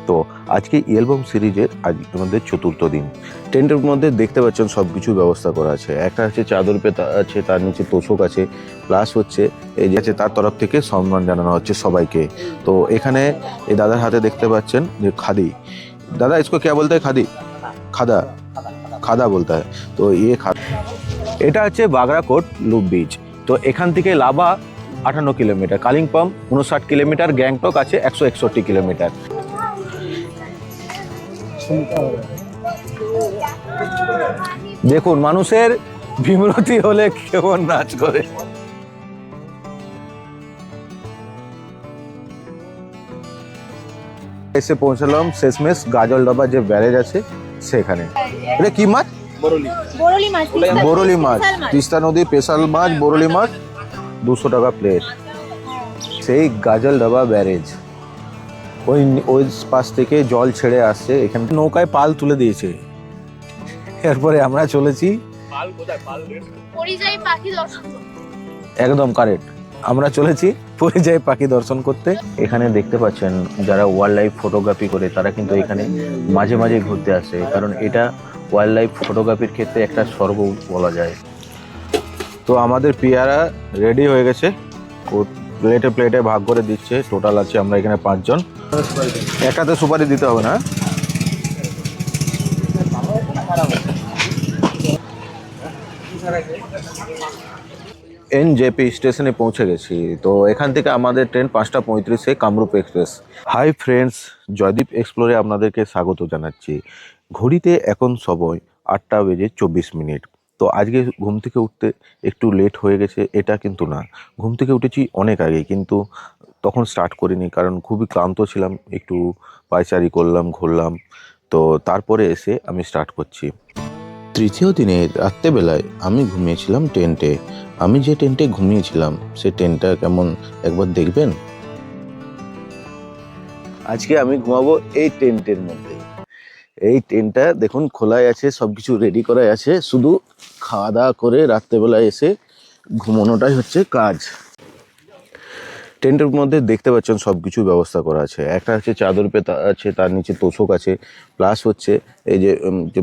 তো আজকে অ্যালবাম সিরিজের আজ আমাদের চতুর্থ দিন। টেন্টের মধ্যে দেখতে পাচ্ছেন সব কিছু ব্যবস্থা করা আছে। একটা হচ্ছে চাদর পেতা আছে, তার নিচে তোষক আছে, প্লাস হচ্ছে এই যে আছে তার তরফ থেকে সম্মান জানানো হচ্ছে সবাইকে। তো এখানে এই দাদার হাতে দেখতে পাচ্ছেন যে খাদি, দাদা इसको क्या बोलते हैं? খাদি, খাদা, খাদা বলতে হয়। তো এটা হচ্ছে বাগরাকোট লুপ বিচ। তো এখান থেকে lava 58 kilometre, Kalimpong 59 kilometre, Gangtok আছে 161 কিলোমিটার। দেখুন মানুষের বিমূর্তি হলে কেমন নাচ করে। এসে পৌঁছালাম শেষমেশ গাজলডোবা যে ব্যারেজ আছে সেখানে। এটা কি মাছ? বরলি মাছ, তিস্তা নদীর স্পেশাল মাছ বরলি মাছ, 200 টাকা প্লেট। সেই গাজলডোবা ব্যারেজ, ওই পাশ থেকে জল ছেড়ে আসছে, এখানে নৌকায় পাল তুলে দিয়েছে। এরপরে আমরা চলেছি একদম কারেক্ট, আমরা চলেছি পরিযায়ী পাখি দর্শন করতে। এখানে দেখতে পাচ্ছেন যারা ওয়াইল্ড লাইফ ফটোগ্রাফি করে তারা কিন্তু এখানে মাঝে মাঝে ঘুরতে আসে, কারণ এটা ওয়াইল্ড লাইফ ফটোগ্রাফির ক্ষেত্রে একটা স্বর্গ বলা যায়। তো আমাদের পেয়ারা রেডি হয়ে গেছে, ও প্লেটে প্লেটে ভাগ করে দিচ্ছে। টোটাল আছে আমরা এখানে 5 জন। একাতে সুপারি দিতে হবে না। এনজেপি স্টেশনে পৌঁছে গেছি। তো এখান থেকে আমাদের train 5:35 Kamrup express. Hi friends, Joydeep এক্সপ্লোরে আপনাদেরকে স্বাগত জানাচ্ছি। ঘড়িতে এখন সময় 8:24। তো আজকে ঘুম থেকে উঠতে একটু লেট হয়ে গেছে, এটা কিন্তু না, ঘুম থেকে উঠেছি অনেক আগে, কিন্তু তখন স্টার্ট করিনি কারণ খুবই ক্লান্ত ছিলাম। একটু পায়চারি করলাম, ঘুরলাম, তো তারপরে এসে আমি স্টার্ট করছি। তৃতীয় দিনের রাত্রেবেলায় আমি ঘুমিয়েছিলাম টেন্টে। আমি যে টেন্টে ঘুমিয়েছিলাম সে টেন্টটা কেমন একবার দেখবেন। আজকে আমি ঘুমাবো এই টেন্টের মধ্যে। এই টেন্টটা দেখুন খোলাই আছে, সবকিছু রেডি করাই আছে, শুধু খাওয়া দাওয়া করে রাত্রেবেলায় এসে ঘুমানোটাই হচ্ছে কাজ। টেন্টের মধ্যে দেখতে পাচ্ছেন সব কিছু ব্যবস্থা করা আছে। একটা হচ্ছে চাদর পেতা আছে, তার নিচে তোষক আছে, প্লাস হচ্ছে এই যে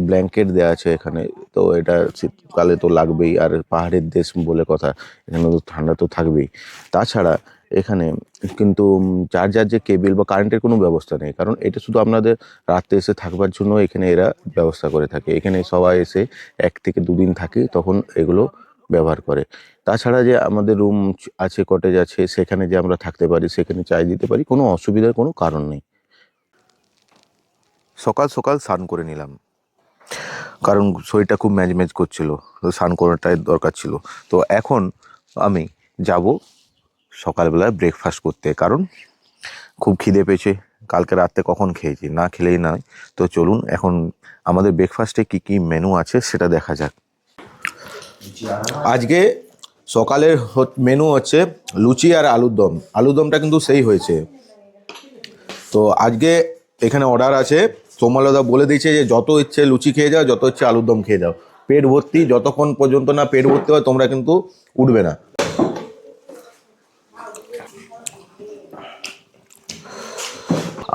ব্ল্যাঙ্কেট দেওয়া আছে এখানে। তো এটা শীতকালে তো লাগবেই, আর পাহাড়ের দেশ বলে কথা, এখানে তো ঠান্ডা তো থাকবেই। তাছাড়া এখানে কিন্তু চার্জার যে কেবিল বা কারেন্টের কোনো ব্যবস্থা নেই, কারণ এটা শুধু আপনাদের রাত্রে এসে থাকবার জন্য এখানে এরা ব্যবস্থা করে থাকে। এখানে সবাই এসে 1 থেকে 2 দিন থাকে, তখন এগুলো ব্যবহার করে। তাছাড়া যে আমাদের রুম আছে, কটেজ আছে, সেখানে যে আমরা থাকতে পারি, সেখানে চাই দিতে পারি, কোনো অসুবিধার কোনো কারণ নেই। সকাল সকাল স্নান করে নিলাম, কারণ শরীরটা খুব ম্যাজম্যাজ করছিল, তো স্নান করাটাই দরকার ছিল। তো এখন আমি যাব সকালবেলায় ব্রেকফাস্ট করতে, কারণ খুব খিদে পেয়েছে। কালকে রাতে কখন খেয়েছি, না খেলেই নয়। তো চলুন এখন আমাদের ব্রেকফাস্টে কী কী মেনু আছে সেটা দেখা যাক। আজকে সকালের মেনু হচ্ছে লুচি আর আলুর দম। আলুর দমটা কিন্তু সেই হয়েছে। তো আজকে এখানে অর্ডার আছে, সোমালদা বলে দিয়েছে যে যত ইচ্ছে লুচি খেয়ে যাও, যত ইচ্ছে আলুর দম খেয়ে যাও, পেট ভর্তি। যতক্ষণ পর্যন্ত না পেট ভর্তি হয় তোমরা কিন্তু উঠবে না।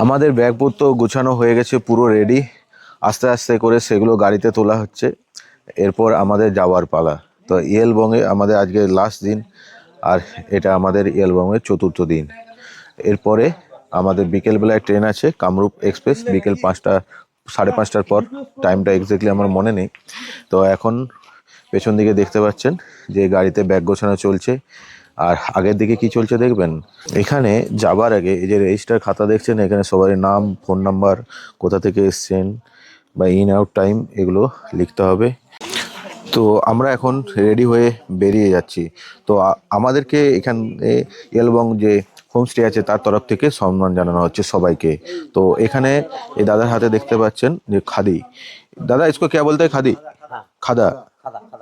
আমাদের ব্যাগপত্র গোছানো হয়ে গেছে, পুরো রেডি। আস্তে আস্তে করে সেগুলো গাড়িতে তোলা হচ্ছে, এরপর আমাদের যাওয়ার পালা। তো ইয়েলবংয়ে আমাদের আজকে লাস্ট দিন, আর এটা আমাদের ইয়েলবংয়ের চতুর্থ দিন। এরপরে আমাদের বিকেলবেলায় ট্রেন আছে কামরূপ এক্সপ্রেস, বিকেল 5টা 5:30টার পর। টাইমটা এক্স্যাক্টলি আমার মনে নেই। তো এখন পেছন দিকে দেখতে পাচ্ছেন যে গাড়িতে ব্যাগ গোছানো চলছে, আর আগের দিকে কি চলছে দেখবেন। এখানে যাবার আগে এই যে রেজিস্টার খাতা দেখছেন, এখানে সবার নাম, ফোন নাম্বার, কোথা থেকে এসছেন বা ইন আউট টাইম, এগুলো লিখতে হবে। তো আমরা এখন রেডি হয়ে বেরিয়ে যাচ্ছি। তো আমাদেরকে এখানে ইয়েলবং যে হোমস্টে আছে তার তরফ থেকে সম্মান জানানো হচ্ছে সবাইকে। তো এখানে এই দাদার হাতে দেখতে পাচ্ছেন যে খাদি, দাদা इसको क्या बोलते हैं? খাদি, খাদা,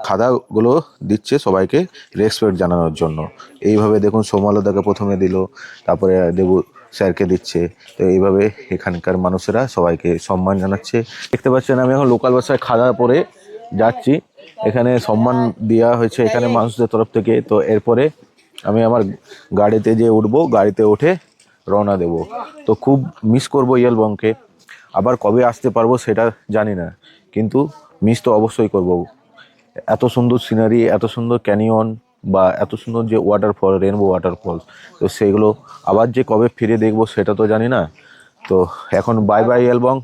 খাদাগুলো দিচ্ছে সবাইকে রেসপেক্ট জানানোর জন্য। এইভাবে দেখুন সোমালদাকে প্রথমে দিল, তারপরে দেবু স্যারকে দিচ্ছে। তো এইভাবে এখানকার মানুষেরা সবাইকে সম্মান জানাচ্ছে। দেখতে পাচ্ছেন আমি এখন লোকাল ভাষায় খাদা পরে যাচ্ছি, এখানে সম্মান দেওয়া হয়েছে এখানে মানুষদের তরফ থেকে। তো এরপরে আমি আমার গাড়িতে যে উঠবো, গাড়িতে উঠে রওনা দেব। তো খুব মিস করবো ইয়েলবংকে, আবার কবে আসতে পারবো সেটা জানি না, কিন্তু মিস তো অবশ্যই করব। এত সুন্দর সিনারি, এত সুন্দর ক্যানিয়ন বা এত সুন্দর যে ওয়াটারফল, রেনবো ওয়াটারফলস, তো সেগুলো আবার যে কবে ফিরে দেখবো সেটা তো জানি না। তো এখন বাই বাই ইয়েলবং,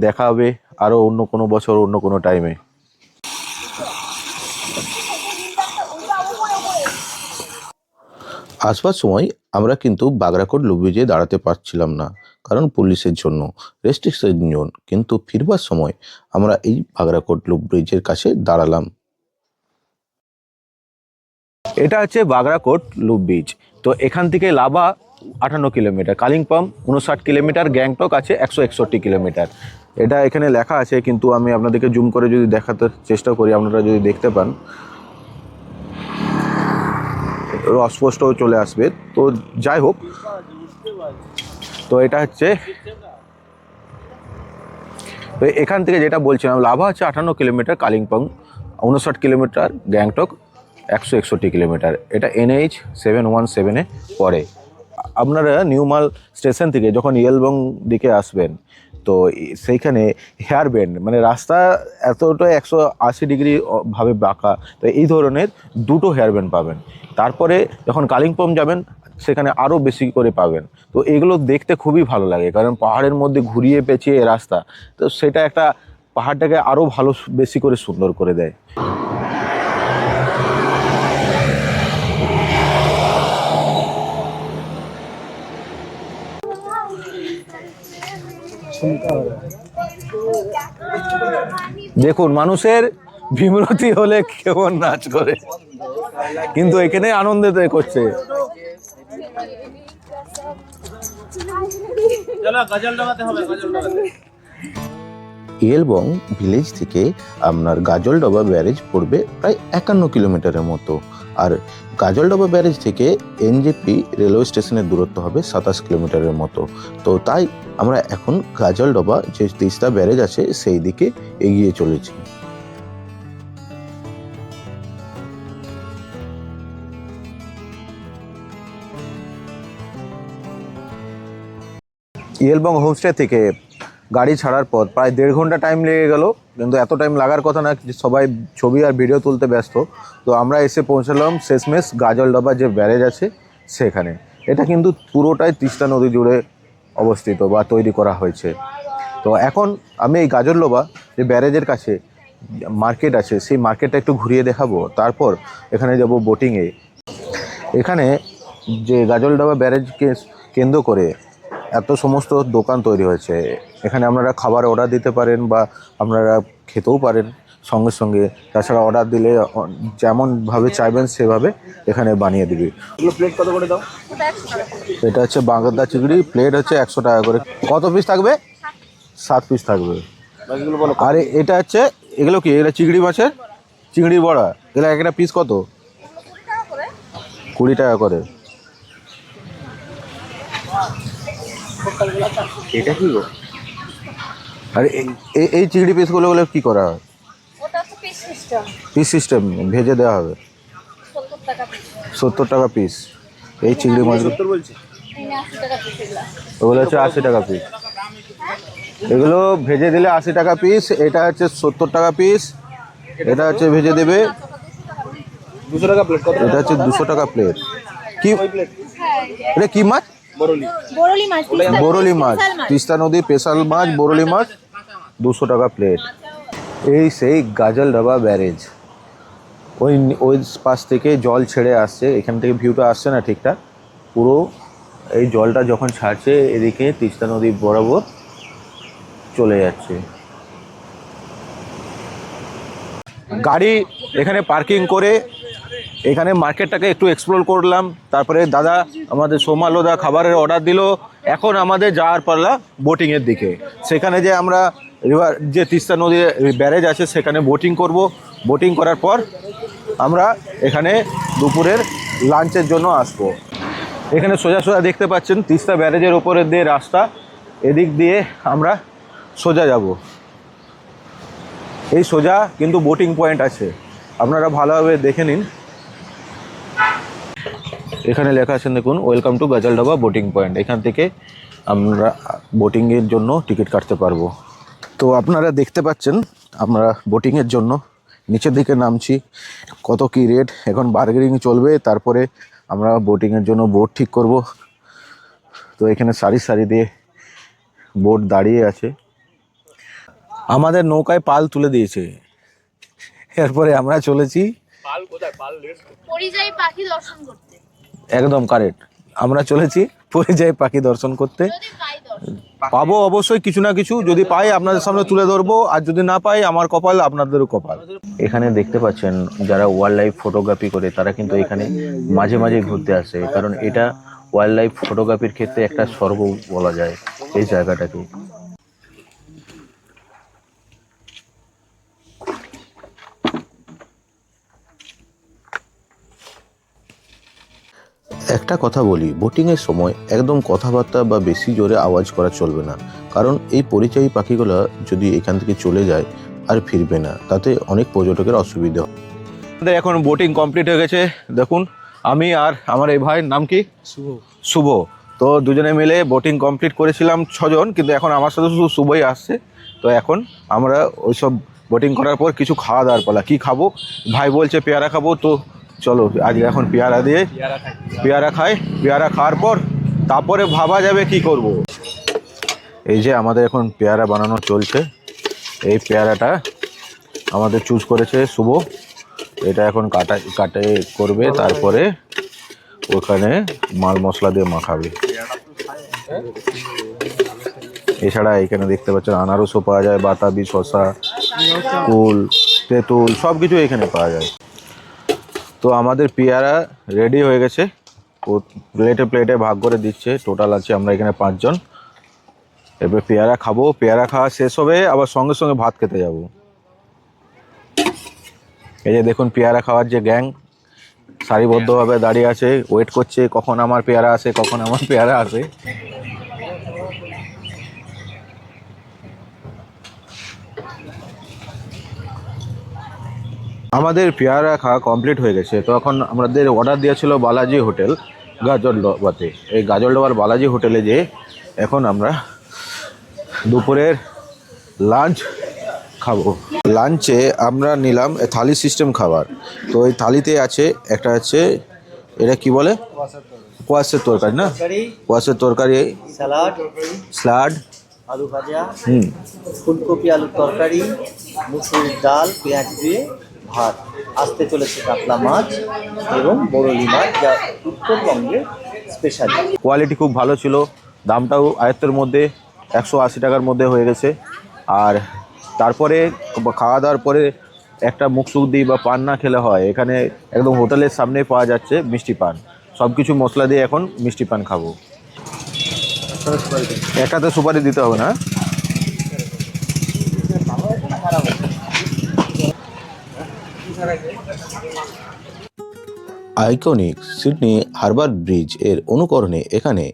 দেখা হবে আরও অন্য কোনো বছর অন্য কোনো টাইমে। আসবার সময় আমরা কিন্তু বাগরাকোট লুপ ব্রিজে দাঁড়াতে পারছিলাম না, কারণ পুলিশের জন্য রেস্ট্রিকশন জোন। কিন্তু ফিরবার সময় আমরা এই বাগরাকোট লুপ ব্রিজের কাছে দাঁড়ালাম। এটা হচ্ছে বাগরাকোট লুপ ব্রিজ। তো এখান থেকে lava 58 kilometre, Kalimpong 59 kilometre, Gangtok আছে 161 কিলোমিটার। এটা এখানে লেখা আছে, কিন্তু আমি আপনাদেরকে জুম করে যদি দেখাতে চেষ্টা করি, আপনারা যদি দেখতে পান অস্পষ্ট চলে আসবে। তো যাই হোক, তো এটা হচ্ছে, তো এখান থেকে যেটা বলছিলাম, লাভা হচ্ছে 58 kilometre, Kalimpong 59 kilometre, Gangtok 161 kilometre. এটা NH 717-এ পড়ে। আপনারা নিউমাল স্টেশন থেকে যখন ইয়েলবং দিকে আসবেন, তো সেইখানে হেয়ার বেন্ড, মানে রাস্তা এতটা 180 ডিগ্রি ভাবে বাঁকা, তো এই ধরনের দুটো হেয়ার বেন্ড পাবেন। তারপরে যখন কালিম্পং যাবেন সেখানে আরও বেশি করে পাবেন। তো এগুলো দেখতে খুবই ভালো লাগে, কারণ পাহাড়ের মধ্যে ঘুরিয়ে পেঁচিয়ে রাস্তা, তো সেটা একটা পাহাড়টাকে আরও ভালো বেশি করে সুন্দর করে দেয়। দেখুন মানুষের বিমূর্তি হলে কেমন নাচ করে, কিন্তু এখানে আনন্দিত করছে। ইয়েলবং ভিলেজ থেকে আপনার গাজলডোবা ব্যারেজ পড়বে প্রায় 51 কিলোমিটারের মতো, আর গাজলডোবা ব্যারেজ থেকে NJP রেলওয়ে স্টেশনের দূরত্ব হবে 27 কিলোমিটারের মতো। তো তাই আমরা এখন গাজলডোবা যে তিস্তা ব্যারেজ আছে সেই দিকে এগিয়ে চলেছি। ইয়েলবং হোমস্টে থেকে গাড়ি ছাড়ার পর প্রায় 1.5 ঘন্টা টাইম লেগে গেল, কিন্তু এত টাইম লাগার কথা না, সবাই ছবি আর ভিডিও তুলতে ব্যস্ত। তো আমরা এসে পৌঁছালাম শেষমেশ গাজলডোবা যে ব্যারেজ আছে সেখানে। এটা কিন্তু পুরোটাই তিস্তা নদী জুড়ে অবস্থিত বা তৈরি করা হয়েছে। তো এখন আমি এই গাজলডোবা যে ব্যারেজের কাছে মার্কেট আছে, সেই মার্কেটটা একটু ঘুরিয়ে দেখাবো, তারপর এখানে যাব বোটিংয়ে। এখানে যে গাজলডোবা ব্যারেজকে কেন্দ্র করে এত সমস্ত দোকান তৈরি হয়েছে। এখানে আপনারা খাবার অর্ডার দিতে পারেন বা আপনারা খেতেও পারেন সঙ্গে সঙ্গে। তাছাড়া অর্ডার দিলে যেমনভাবে চাইবেন সেভাবে এখানে বানিয়ে দিবে। প্লেট কত করে দাও? এটা হচ্ছে বাগদা চিংড়ি, প্লেট হচ্ছে 100 টাকা করে। কত পিস থাকবে? 7 পিস থাকবে। আর এটা হচ্ছে, এগুলো কি, এগুলো চিংড়ি মাছের, চিংড়ি বড়া। এগুলো একটা পিস কত? 20 টাকা করে। এটা কি গো? আরে এই চিংড়ি পিসগুলো কি করা হয়? ওটা তো পিস সিস্টেম। পিস সিস্টেম ভেজে দেওয়া হবে। 70 টাকা পিস। এই চিংড়ি মাছগুলো 70 বলছি। এখানে 80 টাকা পিস এগুলা। ওগুলো হচ্ছে 80 টাকা পিস। এগুলো ভেজে দিলে 80 টাকা পিস। এটা হচ্ছে 70 টাকা পিস। এটা হচ্ছে ভেজে দেবে 200 টাকা প্লেট। এটা হচ্ছে 200 টাকা প্লেট। কি এটা কি মাছ? বরলি মাছ। বরলি মাছ, তিস্তা নদীর স্পেশাল মাছ বরলি মাছ, 200 টাকা প্লেট। এই সেই গাজলডোবা ব্যারেজ, ওই ওই পাশ থেকে জল ছেড়ে আসছে। এখান থেকে ভিউটা আসছে না ঠিকঠাক, পুরো এই জলটা যখন ছাড়ছে এদিকে তিস্তা নদী বরাবর চলে যাচ্ছে। গাড়ি এখানে পার্কিং করে এখানে মার্কেটটাকে একটু এক্সপ্লোর করলাম। তারপরে দাদা আমাদের সোমালোদা খাবারের অর্ডার দিল। এখন আমাদের যাওয়ার পাল্লা বোটিংয়ের দিকে। সেখানে যে আমরা রিভার যে তিস্তা নদীর ব্যারেজ আছে সেখানে বোটিং করব। বোটিং করার পর আমরা এখানে দুপুরের লাঞ্চের জন্য আসব। এখানে সোজা সোজা দেখতে পাচ্ছেন তিস্তা ব্যারেজের ওপরের দিয়ে রাস্তা, এদিক দিয়ে আমরা সোজা যাব। এই সোজা কিন্তু বোটিং পয়েন্ট আছে, আপনারা ভালোভাবে দেখে নিন। এখানে লেখা আছে দেখুন, welcome to Gajoldoba boating point. এখান থেকে আমরা বোটিংয়ের জন্য টিকিট কাটতে পারবো। তো আপনারা দেখতে পাচ্ছেন আমরা বোটিংয়ের জন্য নিচের দিকে নামছি। কত কি রেট, এখন বার্গেনিং চলবে, তারপরে আমরা বোটিংয়ের জন্য বোট ঠিক করব। তো এখানে সারি সারি দিয়ে বোট দাঁড়িয়ে আছে। আমাদের নৌকায় পাল তুলে দিয়েছে, এরপরে আমরা চলেছি পরিযায়ী পাখি দর্শন করতে। একদম কারেক্ট, আমরা চলেছি পরিযায়ী পাখি দর্শন করতে। যদি পাই দর্শন। পাবো অবশ্যই কিছু না কিছু, যদি পাই আপনাদের সামনে তুলে ধরবো, আর যদি না পাই আমার কপাল আপনাদেরও কপাল। এখানে দেখতে পাচ্ছেন যারা ওয়াইল্ড লাইফ ফটোগ্রাফি করে তারা কিন্তু এখানে মাঝে মাঝে ঘুরতে আসে, কারণ এটা ওয়াইল্ড লাইফ ফটোগ্রাফির ক্ষেত্রে একটা স্বর্গ বলা যায় এই জায়গাটাকে। একটা কথা বলি, বোটিংয়ের সময় একদম কথাবার্তা বা বেশি জোরে আওয়াজ করা চলবে না, কারণ এই পরিযায়ী পাখিগুলো যদি এখান থেকে চলে যায় আর ফিরবে না, তাতে অনেক পর্যটকের অসুবিধা হয়। আমাদের এখন বোটিং কমপ্লিট হয়ে গেছে। দেখুন আমি আর আমার এই ভাইয়ের নাম কি? শুভ। তো দুজনে মিলে বোটিং কমপ্লিট করেছিলাম 6 জন, কিন্তু এখন আমার সাথে শুধু শুভই আসছে। তো এখন আমরা ওইসব বোটিং করার পর কিছু খাওয়া দাওয়ার পালা। কি খাবো? ভাই বলছে পেয়ারা খাবো, তো চলো আজকে এখন পেয়ারা দিয়ে পেয়ারা খাই। পেয়ারা খাওয়ার পর তারপরে ভাবা যাবে কি করব। এই যে আমাদের এখন পেয়ারা বানানো চলছে। এই পেয়ারাটা আমাদের চুজ করেছে শুভ। এটা এখন কাটে করবে, তারপরে ওখানে মাল মশলা দিয়ে মাখাবে। এছাড়া এখানে দেখতে পাচ্ছেন আনারসও পাওয়া যায়, বাতাবি, শসা, কুল, তেঁতুল সব কিছু এখানে পাওয়া যায়। তো আমাদের পেয়ারা রেডি হয়ে গেছে, ও প্লেটে প্লেটে ভাগ করে দিচ্ছে। টোটাল আছে আমরা এখানে 5 জন। এবার পেয়ারা খাবো, পেয়ারা খাওয়া শেষ হবে আবার সঙ্গে সঙ্গে ভাত খেতে যাব। এই যে দেখুন পেয়ারা খাওয়ার যে গ্যাং সারিবদ্ধভাবে দাঁড়িয়ে আছে, ওয়েট করছে কখন আমার পেয়ারা আসে, কখন আমার পেয়ারা আসে। আমাদের পেয়ারা খাওয়া কমপ্লিট হয়ে গেছে। তো এখন আমাদের অর্ডার দিয়েছিল বালাজি হোটেল গাজলডোবাতে। এই গাজলডোবার বালাজি হোটেলে যে এখন আমরা দুপুরের লাঞ্চ খাবো। লাঞ্চে আমরা নিলাম থালি সিস্টেম খাবার। তো এই থালিতে আছে একটা আছে, এটা কি বলে, কোয়াশের তরকারি না, কোয়াশের তরকারি, স্যালাড, আলু ভাজা, ফুলকপি আলুর তরকারি, মুসুরির ডাল, পেঁয়াজ দিয়ে ভাত। আসতে চলেছে কাতলা মাছ এবং বরলি মাছ, যা উত্তরবঙ্গের স্পেশাল। কোয়ালিটি খুব ভালো ছিল, দামটাও আয়ত্তের মধ্যে, 180 টাকার মধ্যে হয়ে গেছে। আর তারপরে খাওয়া দাওয়ার পরে একটা মুখশুদ্ধি বা পান না খেলে হয়, এখানে একদম হোটেলের সামনে পাওয়া যাচ্ছে মিষ্টি পান। সব কিছু মশলা দিয়ে এখন মিষ্টি পান খাবো। একটাতে সুপারি দিতে হবে না? আইকনিক সিডনি হারবার ব্রিজ এর অনুকরণে এখানে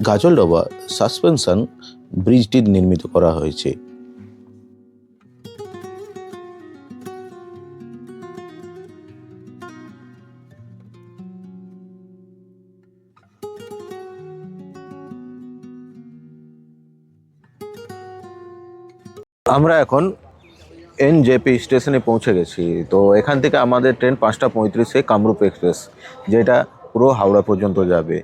গাজলডোবা সাসপেনশন ব্রিজটি নির্মিত করা হয়েছে। আমরা এখন এনজেপি স্টেশনে পৌঁছে গেছি। তো এখান থেকে আমাদের ট্রেন 5টা 35-এ কামরূপ এক্সপ্রেস, যেটা পুরো হাওড়া পর্যন্ত যাবে।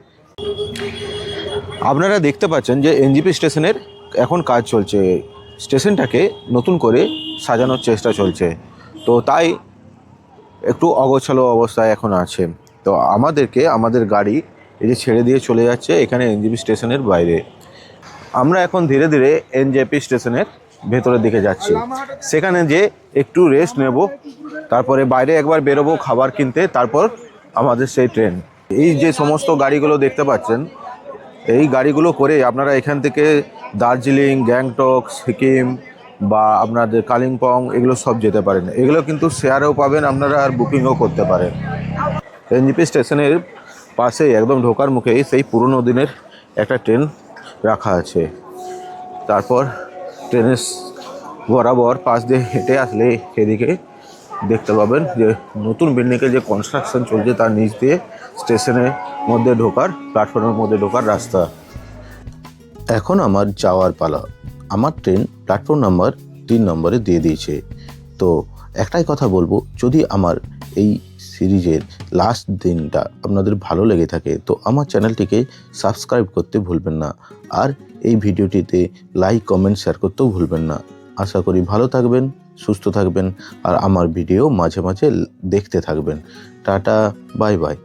আপনারা দেখতে পাচ্ছেন যে এনজেপি স্টেশনের এখন কাজ চলছে, স্টেশনটাকে নতুন করে সাজানোর চেষ্টা চলছে। তো তাই একটু অগোছালো অবস্থায় এখন আছে। তো আমাদের গাড়ি এই যে ছেড়ে দিয়ে চলে যাচ্ছে এখানে এনজেপি স্টেশনের বাইরে। আমরা এখন ধীরে ধীরে এনজেপি স্টেশনের ভেতরের দিকে যাচ্ছি। সেখানে যে একটু রেস্ট নেব, তারপরে বাইরে একবার বেরোবো খাবার কিনতে, তারপর আমাদের সেই ট্রেন। এই যে সমস্ত গাড়িগুলো দেখতে পাচ্ছেন, এই গাড়িগুলো করে আপনারা এখান থেকে দার্জিলিং, গ্যাংটক, সিকিম বা আপনাদের কালিম্পং এগুলো সব যেতে পারেন। এগুলো কিন্তু শেয়ারেও পাবেন আপনারা, আর বুকিংও করতে পারেন। এনজেপি স্টেশনের পাশেই একদম ঢোকার মুখেই সেই পুরনো দিনের একটা ট্রেন রাখা আছে। তারপর ট্রেনের বরাবর পাশ দিয়ে হেঁটে আসলে এদিকে দেখতে পাবেন যে নতুন বিল্ডিংয়ে যে কনস্ট্রাকশন চলছে তার নিচ দিয়ে স্টেশনে মধ্যে ঢোকার, প্ল্যাটফর্মের মধ্যে ঢোকার রাস্তা। এখন আমার যাওয়ার পালা। আমার ট্রেন প্ল্যাটফর্ম নাম্বার 3 নম্বরে দিয়ে দিয়েছে। তো একটাই কথা বলবো, যদি আমার এই সিরিজের লাস্ট দিনটা আপনাদের ভালো লেগে থাকে তো আমার চ্যানেলটিকে সাবস্ক্রাইব করতে ভুলবেন না, আর এই ভিডিওটিতে লাইক, কমেন্ট, শেয়ার করতেও ভুলবেন না। আশা করি ভালো থাকবেন, সুস্থ থাকবেন, আর আমার ভিডিও মাঝে মাঝে দেখতে থাকবেন। Tata, bye bye.